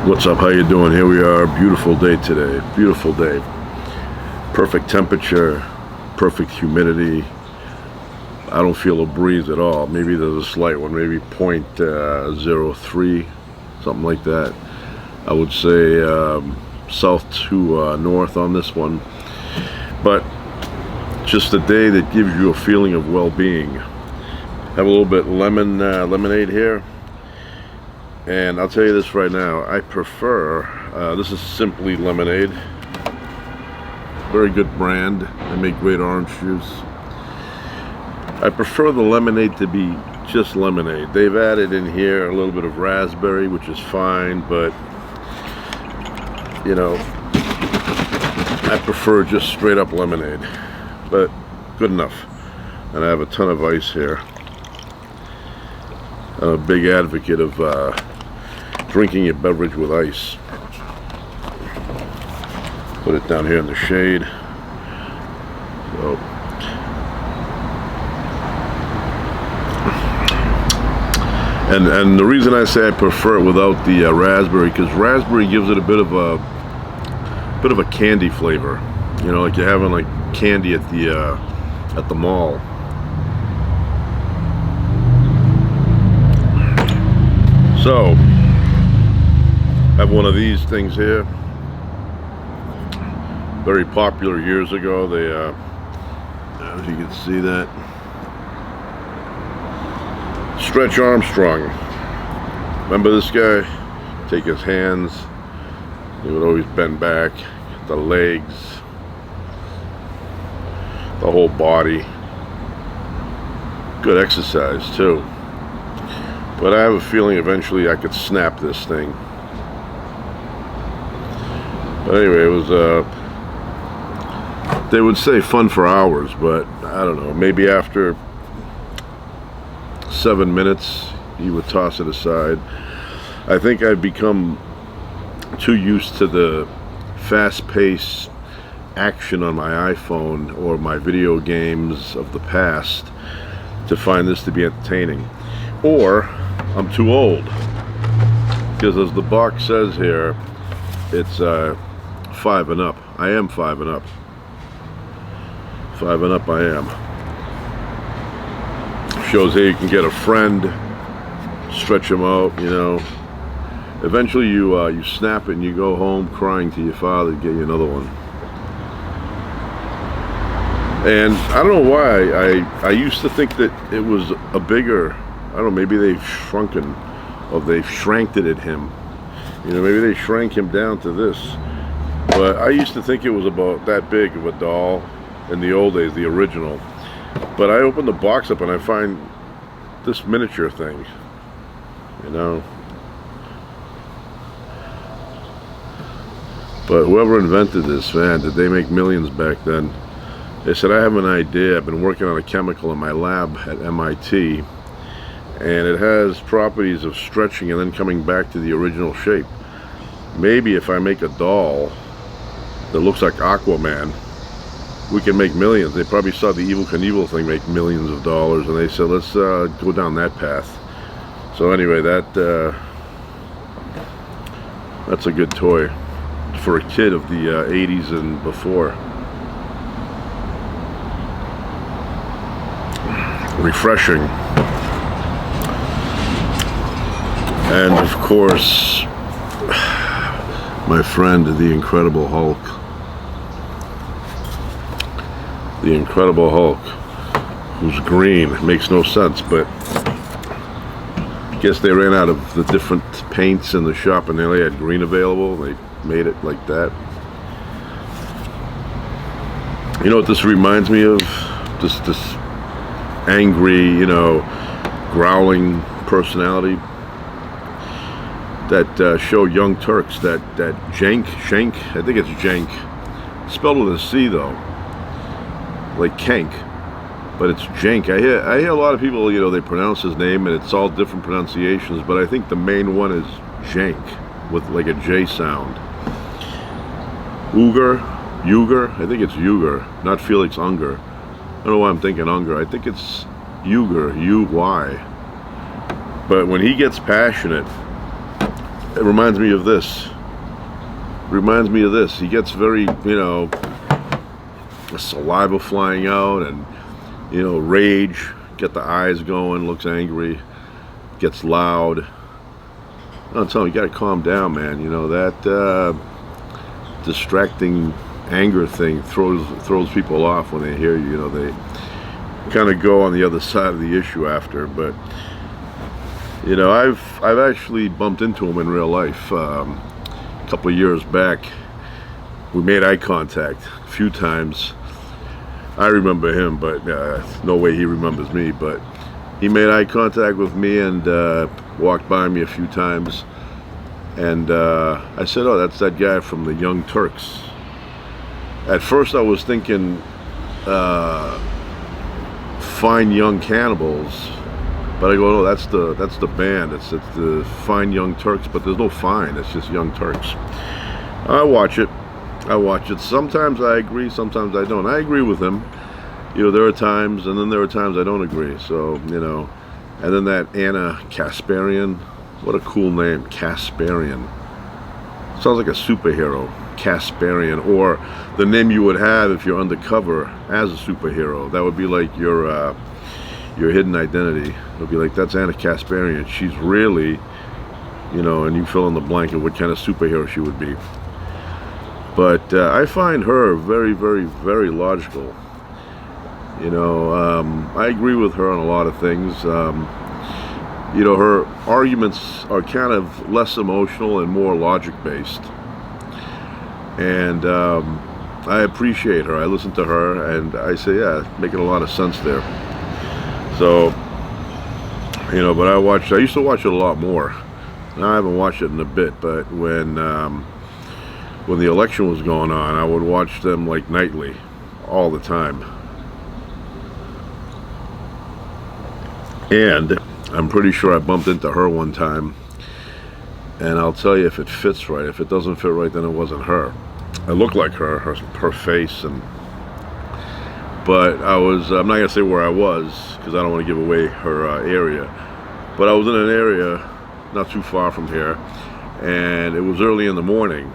What's up? How you doing? Here we are. Beautiful day today. Beautiful day. Perfect temperature. Perfect humidity. I don't feel a breeze at all. Maybe there's a slight one. Maybe 0.03, something like that. I would say south to north on this one. But just a day that gives you a feeling of well-being. Have a little bit lemonade here. And I'll tell you this right now, I prefer, this is Simply Lemonade. Very good brand. They make great orange juice. I prefer the lemonade to be just lemonade. They've added in here a little bit of raspberry, which is fine, but, you know, I prefer just straight up lemonade. But good enough. And I have a ton of ice here. I'm a big advocate of drinking your beverage with ice. Put it down here in the shade. So, and the reason I say I prefer it without the raspberry, because raspberry gives it a bit of a candy flavor. You know, like you're having like candy at the mall. So, I have one of these things here. Very popular years ago. They, if you can see that, Stretch Armstrong. Remember this guy? Take his hands. He would always bend back, the legs, the whole body. Good exercise too. But I have a feeling eventually I could snap this thing. But anyway, it was, they would say fun for hours, but I don't know, maybe after 7 minutes, you would toss it aside. I think I've become too used to the fast-paced action on my iPhone or my video games of the past to find this to be entertaining. Or I'm too old, because as the box says here, it's 5 and up. I am 5 and up. 5 and up I am. Shows here you can get a friend, stretch them out, you know. Eventually you snap it and you go home crying to your father to get you another one. And I don't know why, I used to think that it was a bigger, I don't know, maybe they've shrunken, or they've shranked it at him. You know, maybe they shrank him down to this. But I used to think it was about that big of a doll in the old days, the original. But I open the box up and I find this miniature thing, you know. But whoever invented this, man, did they make millions back then? They said, I have an idea. I've been working on a chemical in my lab at MIT, and it has properties of stretching and then coming back to the original shape. Maybe if I make a doll that looks like Aquaman, we can make millions. They probably saw the Evel Knievel thing make millions of dollars, and they said, let's go down that path. So anyway, that's a good toy for a kid of the 80s and before. Refreshing. And of course, my friend, the Incredible Hulk. The Incredible Hulk, who's green. It makes no sense, but I guess they ran out of the different paints in the shop and they only had green available. They made it like that. You know what this reminds me of? This angry, you know, growling personality. That show Young Turks, that Cenk, I think it's Cenk, spelled with a C though, like Cenk, but it's Cenk. I hear a lot of people, you know, they pronounce his name and it's all different pronunciations, but I think the main one is Cenk with like a J sound. Uygur, I think it's Uygur, not Felix Unger. I don't know why I'm thinking Unger. I think it's Uygur, U-Y. But when he gets passionate, it reminds me of this. Reminds me of this. He gets very, saliva flying out, and rage. Get the eyes going. Looks angry. Gets loud. I'm telling you, you gotta calm down, man. That distracting anger thing throws people off when they hear you. They kind of go on the other side of the issue after. But I've actually bumped into him in real life. A couple of years back, we made eye contact a few times. I remember him, but no way he remembers me. But he made eye contact with me and walked by me a few times. And I said, "Oh, that's that guy from the Young Turks." At first I was thinking Fine Young Cannibals, but I go, "No, that's the band. It's the Fine Young Turks," but there's no Fine. It's just Young Turks. I watch it. Sometimes I agree, sometimes I don't. I agree with him. There are times, and then there are times I don't agree. So, and then that Anna Kasparian, what a cool name, Kasparian. Sounds like a superhero, Kasparian, or the name you would have if you're undercover as a superhero. That would be like your hidden identity. It would be like, that's Anna Kasparian. She's really, and you fill in the blank of what kind of superhero she would be. But I find her very, very, very logical. I agree with her on a lot of things. Her arguments are kind of less emotional and more logic-based. And I appreciate her. I listen to her, and I say, yeah, making a lot of sense there. So, but I used to watch it a lot more. Now I haven't watched it in a bit, but when the election was going on, I would watch them like nightly, all the time. And I'm pretty sure I bumped into her one time, and I'll tell you if it fits right. If it doesn't fit right, then it wasn't her. It looked like her face, but I'm not gonna say where I was because I don't want to give away her area. But I was in an area not too far from here, and it was early in the morning.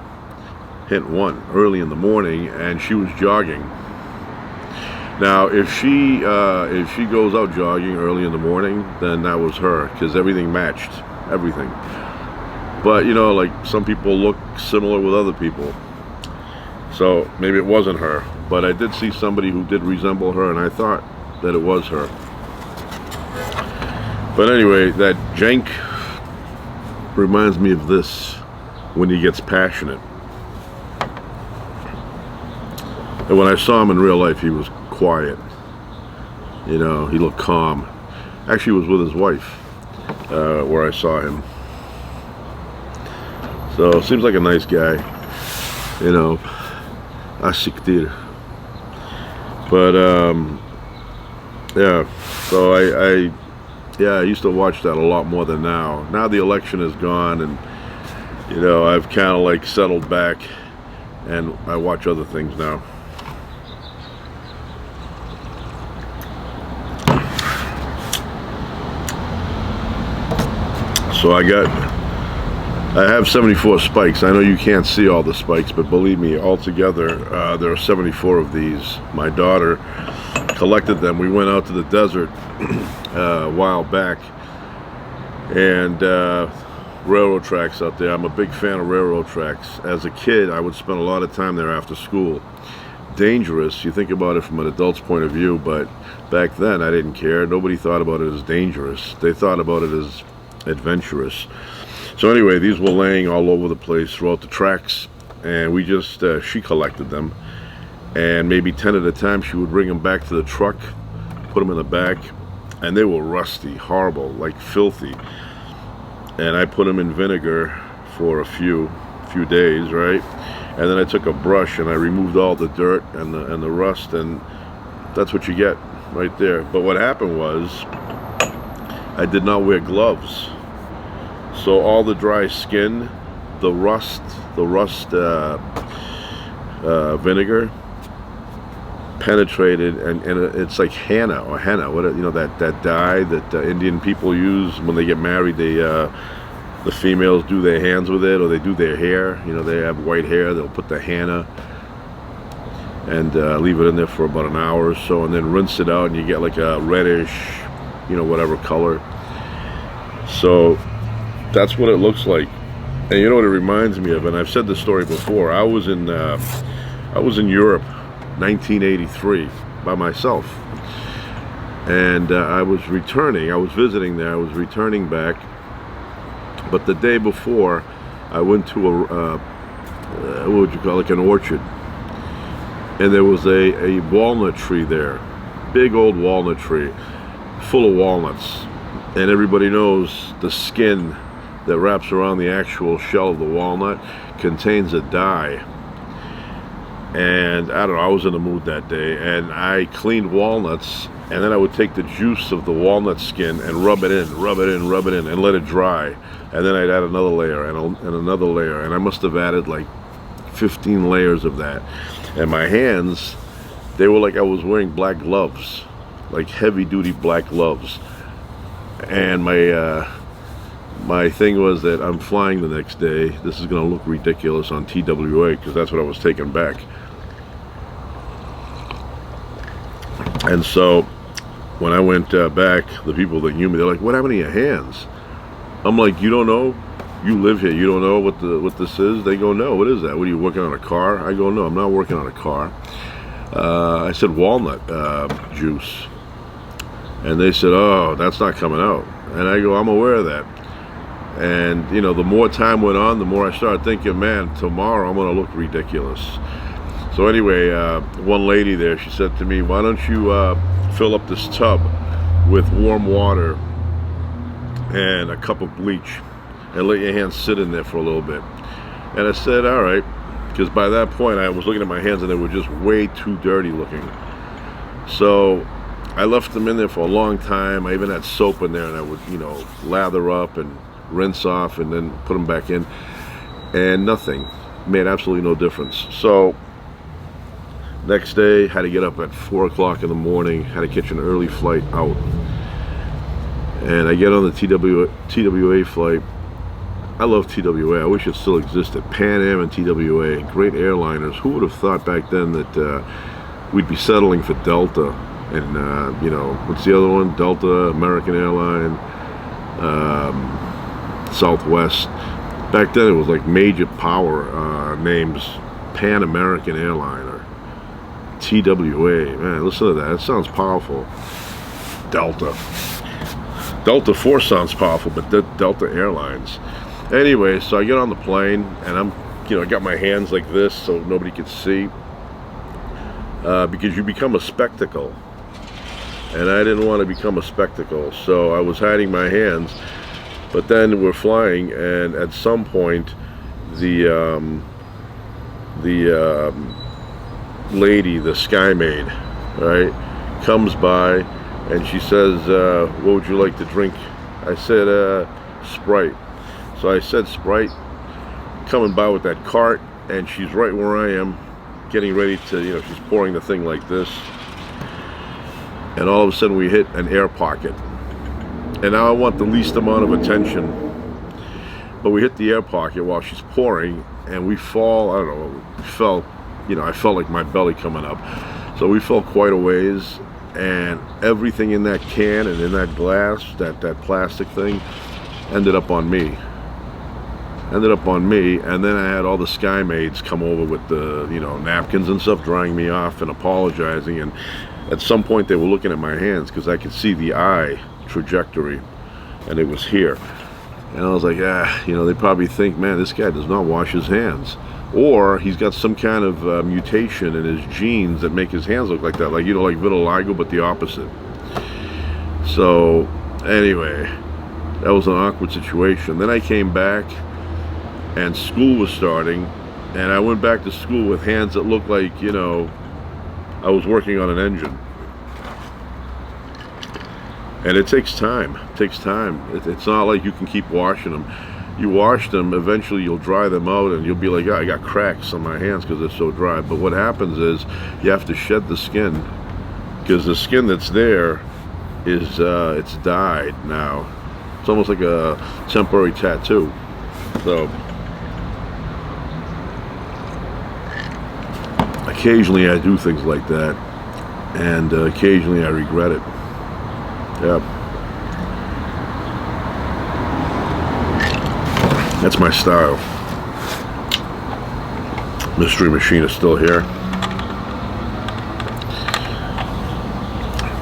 Hint one, early in the morning, and she was jogging. Now, if she goes out jogging early in the morning, then that was her, because everything matched, everything. But like some people look similar with other people, so maybe it wasn't her. But I did see somebody who did resemble her, and I thought that it was her. But anyway, that Cenk reminds me of this when he gets passionate. And when I saw him in real life, he was quiet. He looked calm. Actually, he was with his wife where I saw him. So, seems like a nice guy. Asiktir. But, yeah. So, I used to watch that a lot more than now. Now the election is gone, and, I've kind of like settled back, and I watch other things now. So I have 74 spikes. I know you can't see all the spikes, but believe me, altogether, there are 74 of these. My daughter collected them. We went out to the desert a while back, and railroad tracks out there. I'm a big fan of railroad tracks. As a kid, I would spend a lot of time there after school. Dangerous, you think about it from an adult's point of view, but back then I didn't care. Nobody thought about it as dangerous. They thought about it as adventurous. So anyway, these were laying all over the place throughout the tracks, and we just she collected them, and maybe 10 at a time she would bring them back to the truck, put them in the back, and they were rusty, horrible, like filthy. And I put them in vinegar for a few days, right? And then I took a brush and I removed all the dirt and the rust, and that's what you get right there. But what happened was I did not wear gloves. So all the dry skin, the rust vinegar penetrated, and it's like henna, what that dye that Indian people use when they get married. They The females do their hands with it, or they do their hair. You know, they have white hair, they'll put the henna and leave it in there for about an hour or so, and then rinse it out, and you get like a reddish, you know, whatever color. So that's what it looks like. And you know what it reminds me of, and I've said this story before. I was in Europe 1983 by myself, and I was visiting there. I was returning back, but the day before I went to a what would you call it, like an orchard, and there was a walnut tree there, big old walnut tree full of walnuts, and everybody knows the skin that wraps around the actual shell of the walnut contains a dye. And I don't know, I was in the mood that day, and I cleaned walnuts, and then I would take the juice of the walnut skin and rub it in, and let it dry. And then I'd add another layer and another layer, and I must have added like 15 layers of that. And my hands, they were like I was wearing black gloves, like heavy-duty black gloves. And my thing was that I'm flying the next day. This is going to look ridiculous on TWA, because that's what I was taking back. And so when I went back, the people that knew me, they're like, "What happened to your hands?" I'm like, "You don't know? You live here. You don't know what this is?" They go, "No, what is that? What are you working on, a car?" I go, "No, I'm not working on a car." I said, "Walnut juice." And they said, "Oh, that's not coming out." And I go, "I'm aware of that." And you know, the more time went on, the more I started thinking, man, tomorrow I'm going to look ridiculous. So anyway, one lady there, she said to me, "Why don't you fill up this tub with warm water and a cup of bleach and let your hands sit in there for a little bit?" And I said, "All right," because by that point I was looking at my hands and they were just way too dirty looking. So I left them in there for a long time. I even had soap in there, and I would, you know, lather up and rinse off and then put them back in, and nothing, made absolutely no difference. So next day, had to get up at 4 o'clock in the morning, had to catch an early flight out, and I get on the TWA flight. I love TWA. I wish it still existed. Pan Am and TWA, great airliners. Who would have thought back then that we'd be settling for Delta and you know, what's the other one? Delta, American Airline, Southwest. Back then it was like major power names. Pan American Airline or TWA. Man, listen to that. It sounds powerful. Delta Force sounds powerful, but Delta Airlines. Anyway, so I get on the plane, and I'm, you know, I got my hands like this so nobody could see, because you become a spectacle, and I didn't want to become a spectacle, so I was hiding my hands. But then we're flying, and at some point, the lady, the sky maid, right, comes by, and she says, "What would you like to drink?" I said, Sprite. So I said Sprite, coming by with that cart, and she's right where I am, getting ready to, you know, she's pouring the thing like this, and all of a sudden we hit an air pocket. And now I want the least amount of attention, but we hit the air pocket while she's pouring, and we fall, I don't know, we fell, you know, I felt like my belly coming up. So we fell quite a ways, and everything in that can and in that glass, that plastic thing, ended up on me. And then I had all the sky maids come over with the, you know, napkins and stuff, drying me off and apologizing. And at some point they were looking at my hands, because I could see the eye trajectory, and it was here. And I was like, you know, they probably think, man, this guy does not wash his hands, or he's got some kind of mutation in his genes that make his hands look like that, like, you know, like vitiligo, but the opposite. So anyway, that was an awkward situation. Then I came back, and school was starting, and I went back to school with hands that looked like, you know, I was working on an engine. And it takes time. It's not like you can keep washing them. You wash them, eventually you'll dry them out, and you'll be like, "Oh, I got cracks on my hands because they're so dry." But what happens is you have to shed the skin, because the skin that's there is it's dyed now, It's almost like a temporary tattoo. So occasionally I do things like that, and occasionally I regret it. Yeah. That's my style. Mystery Machine is still here.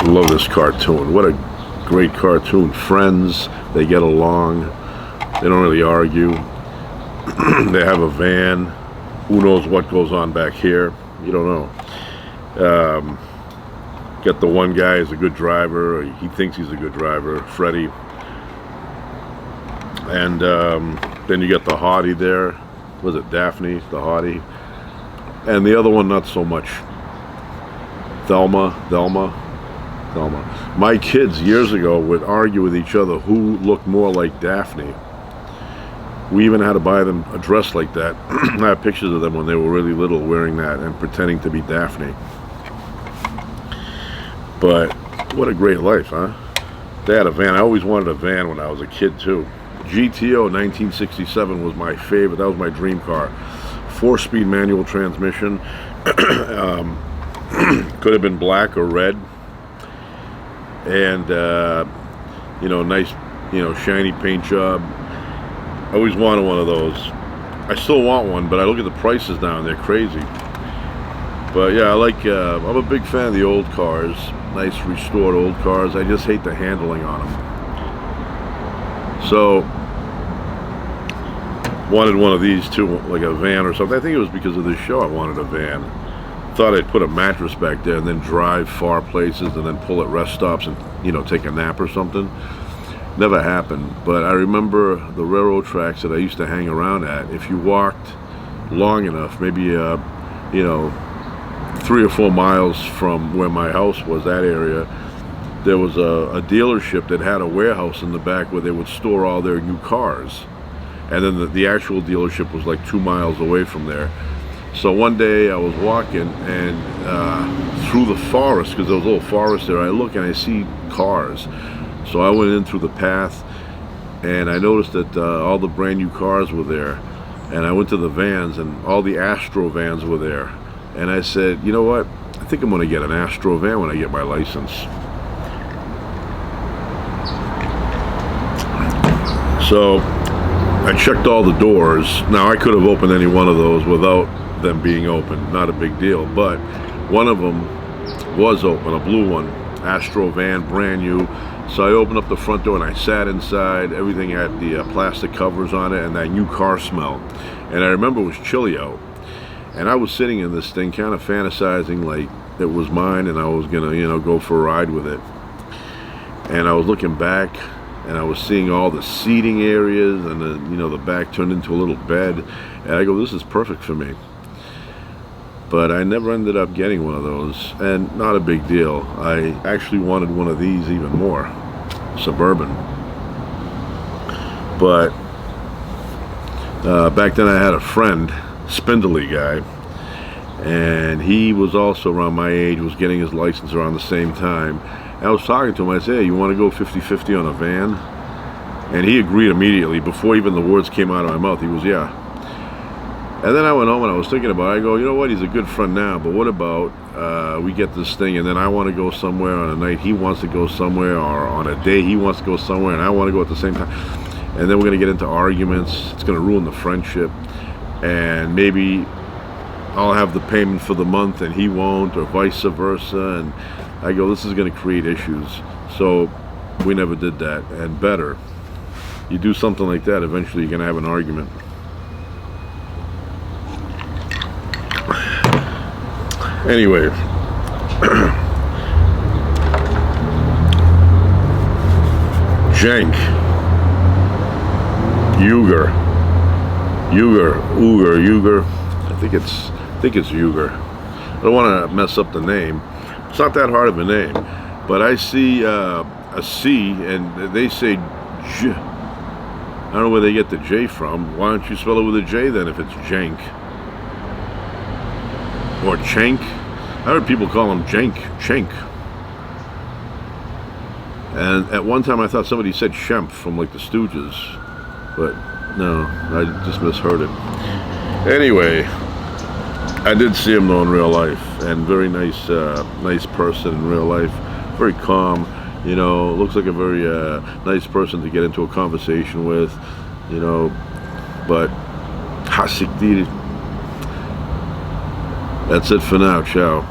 Love this cartoon. What a great cartoon. Friends, they get along. They don't really argue. They have a van. Who knows what goes on back here? You don't know. Get the one guy is a good driver. Or he thinks he's a good driver, Freddie. And then you get the hottie there. Was it Daphne, the hottie? And the other one, not so much. Thelma. My kids years ago would argue with each other who looked more like Daphne. We even had to buy them a dress like that. I have pictures of them when they were really little wearing that and pretending to be Daphne. But what a great life, huh? They had a van. I always wanted a van when I was a kid too. GTO 1967 was my favorite. That was my dream car. 4-speed manual transmission. Could have been black or red. And you know, nice, you know, shiny paint job. I always wanted one of those. I still want one, but I look at the prices now and they're crazy. But yeah, I like, I'm a big fan of the old cars. Nice restored old cars. I just hate the handling on them. So, wanted one of these too, like a van or something. I think it was because of this show I wanted a van. Thought I'd put a mattress back there and then drive far places and then pull at rest stops and, you know, take a nap or something. Never happened. But I remember the railroad tracks that I used to hang around at. If you walked long enough, maybe, you know, 3 or 4 miles from where my house was, that area, there was a dealership that had a warehouse in the back where they would store all their new cars. And then the actual dealership was like 2 miles away from there. So one day I was walking and through the forest, because there was a little forest there, I look and I see cars. So I went in through the path and I noticed that all the brand new cars were there. And I went to the vans and all the Astro vans were there. And I said, you know what? I think I'm going to get an Astro van when I get my license. So I checked all the doors. Now I could have opened any one of those without them being open, not a big deal, but one of them was open, a blue one, Astro van, brand new. So I opened up the front door and I sat inside. Everything had the plastic covers on it and that new car smell. And I remember it was chilly out, and I was sitting in this thing kind of fantasizing like it was mine and I was gonna, you know, go for a ride with it. And I was looking back and I was seeing all the seating areas and the, you know, the back turned into a little bed, and I go, this is perfect for me. But I never ended up getting one of those, and not a big deal. I actually wanted one of these even more, Suburban. But back then I had a friend, spindly guy, and he was also around my age, was getting his license around the same time. And I was talking to him, I said, hey, you want to go 50-50 on a van? And he agreed immediately. Before even the words came out of my mouth, he was, yeah. And then I went home and I was thinking about it. I go, you know what, he's a good friend now, but what about we get this thing and then I want to go somewhere on a night, he wants to go somewhere, or on a day he wants to go somewhere and I want to go at the same time. And then we're going to get into arguments. It's going to ruin the friendship. And maybe I'll have the payment for the month and he won't, or vice versa. And I go, this is going to create issues. So we never did that. And better, you do something like that, eventually you're going to have an argument. Anyway, Cenk, Uygur, I think it's Uygur. I don't want to mess up the name. It's not that hard of a name, but I see a C and they say J. I don't know where they get the J from. Why don't you spell it with a J then if it's Cenk? Or Cenk. I heard people call him Cenk. And at one time I thought somebody said Shemp from like the Stooges, but no, I just misheard it. Anyway, I did see him though in real life, and very nice, nice person in real life. Very calm, you know. Looks like a very nice person to get into a conversation with, you know. But hasikdir. That's it for now. Ciao.